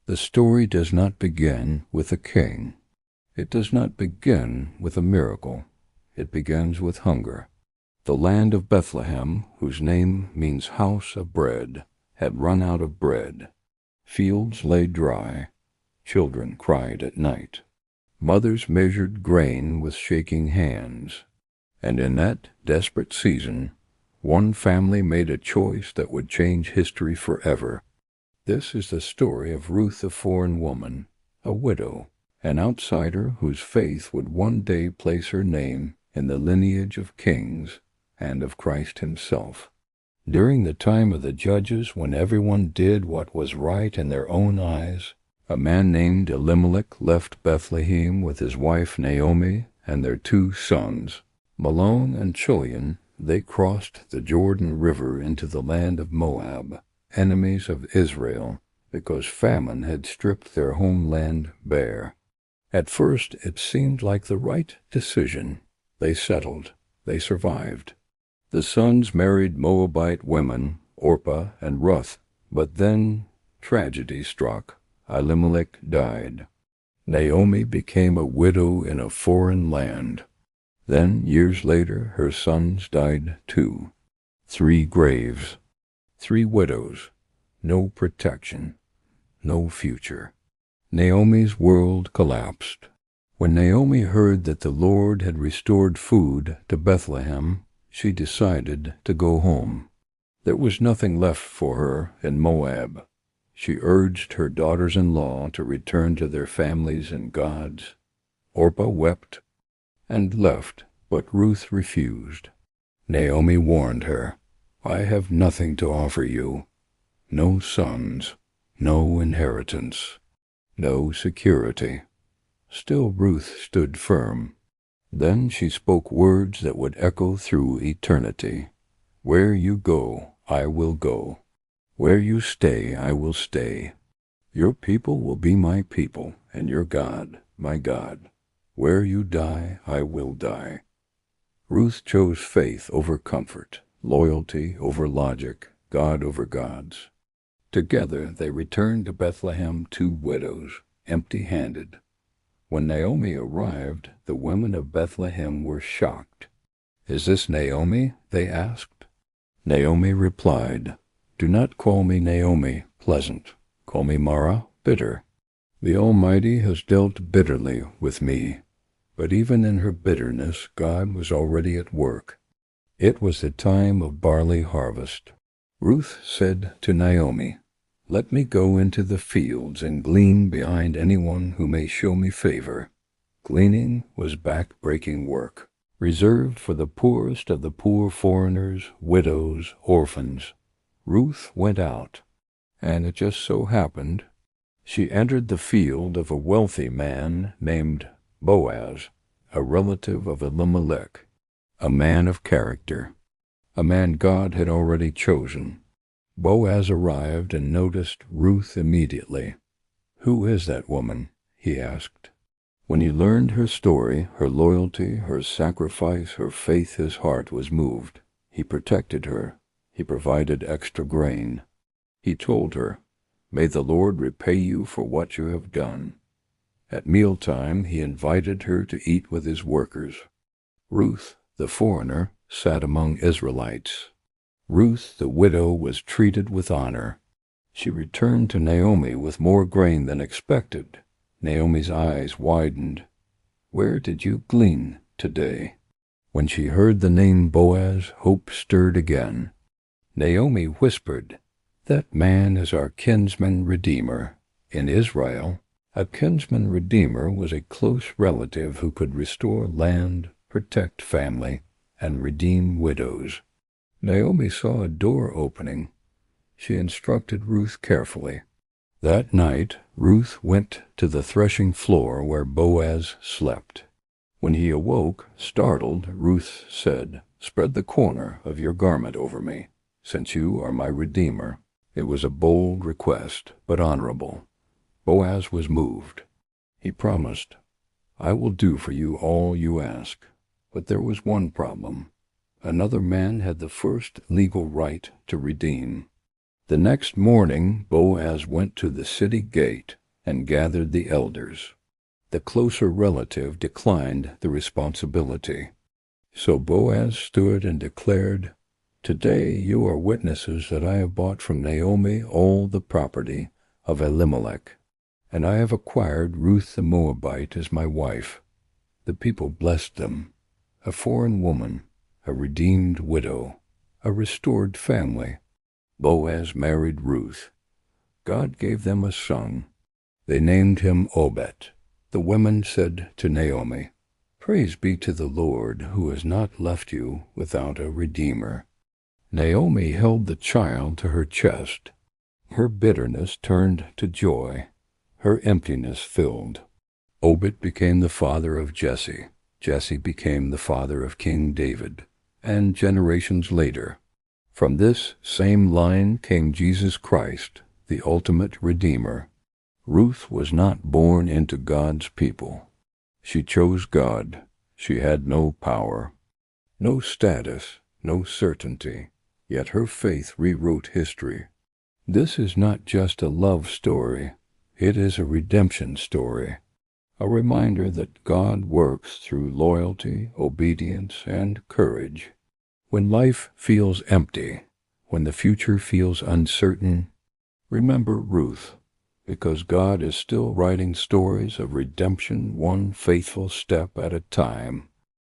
The story does not begin with a king. It does not begin with a miracle. It begins with hunger. The land of Bethlehem, whose name means house of bread, had run out of bread. Fields lay dry. Children cried at night. Mothers measured grain with shaking hands. And in that desperate season, one family made a choice that would change history forever. This is the story of Ruth, a foreign woman, a widow, an outsider whose faith would one day place her name in the lineage of kings and of Christ himself. During the time of the judges, when everyone did what was right in their own eyes, a man named Elimelech left Bethlehem with his wife Naomi and their 2 sons. Mahlon and Chilion. They crossed the Jordan River into the land of Moab, enemies of Israel, because famine had stripped their homeland bare. At first it seemed like the right decision. They settled. They survived. The sons married Moabite women, Orpah and Ruth, but then tragedy struck. Elimelech died. Naomi became a widow in a foreign land. Then, years later, her sons died too. 3 graves, 3 widows, no protection, no future. Naomi's world collapsed. When Naomi heard that the Lord had restored food to Bethlehem, she decided to go home. There was nothing left for her in Moab. She urged her daughters-in-law to return to their families and gods. Orpah wept and left, but Ruth refused. Naomi warned her, "I have nothing to offer you. No sons, no inheritance, no security." Still Ruth stood firm. Then she spoke words that would echo through eternity. "Where you go, I will go. Where you stay, I will stay. Your people will be my people, and your God, my God. Where you die, I will die." Ruth chose faith over comfort, loyalty over logic, God over gods. Together they returned to Bethlehem 2 widows, empty-handed. When Naomi arrived, the women of Bethlehem were shocked. "Is this Naomi?" they asked. Naomi replied, "Do not call me Naomi, pleasant. Call me Mara, bitter. The Almighty has dealt bitterly with me." But even in her bitterness, God was already at work. It was the time of barley harvest. Ruth said to Naomi, "Let me go into the fields and glean behind anyone who may show me favor." Gleaning was back-breaking work, reserved for the poorest of the poor foreigners, widows, orphans. Ruth went out, and it just so happened she entered the field of a wealthy man named Boaz, a relative of Elimelech, a man of character, a man God had already chosen. Boaz arrived and noticed Ruth immediately. "Who is that woman?" he asked. When he learned her story, her loyalty, her sacrifice, her faith, his heart was moved. He protected her. He provided extra grain. He told her, "May the Lord repay you for what you have done." At mealtime, he invited her to eat with his workers. Ruth, the foreigner, sat among Israelites. Ruth, the widow, was treated with honor. She returned to Naomi with more grain than expected. Naomi's eyes widened. "Where did you glean today?" When she heard the name Boaz, hope stirred again. Naomi whispered, "That man is our kinsman-redeemer." In Israel, a kinsman-redeemer was a close relative who could restore land, protect family, and redeem widows. Naomi saw a door opening. She instructed Ruth carefully. That night, Ruth went to the threshing floor where Boaz slept. When he awoke, startled, Ruth said, "Spread the corner of your garment over me, since you are my redeemer." It was a bold request, but honorable. Boaz was moved. He promised, "I will do for you all you ask." But there was one problem. Another man had the first legal right to redeem. The next morning Boaz went to the city gate and gathered the elders. The closer relative declined the responsibility. So Boaz stood and declared, "Today you are witnesses that I have bought from Naomi all the property of Elimelech, and I have acquired Ruth the Moabite as my wife." The people blessed them. A foreign woman, a redeemed widow, a restored family. Boaz married Ruth. God gave them a son. They named him Obed. The women said to Naomi, "Praise be to the Lord, who has not left you without a redeemer." Naomi held the child to her chest. Her bitterness turned to joy. Her emptiness filled. Obed became the father of Jesse. Jesse became the father of King David. And generations later, from this same line came Jesus Christ, the ultimate Redeemer. Ruth was not born into God's people. She chose God. She had no power, no status, no certainty, yet her faith rewrote history. This is not just a love story. It is a redemption story, a reminder that God works through loyalty, obedience, and courage. When life feels empty, when the future feels uncertain, remember Ruth, because God is still writing stories of redemption one faithful step at a time.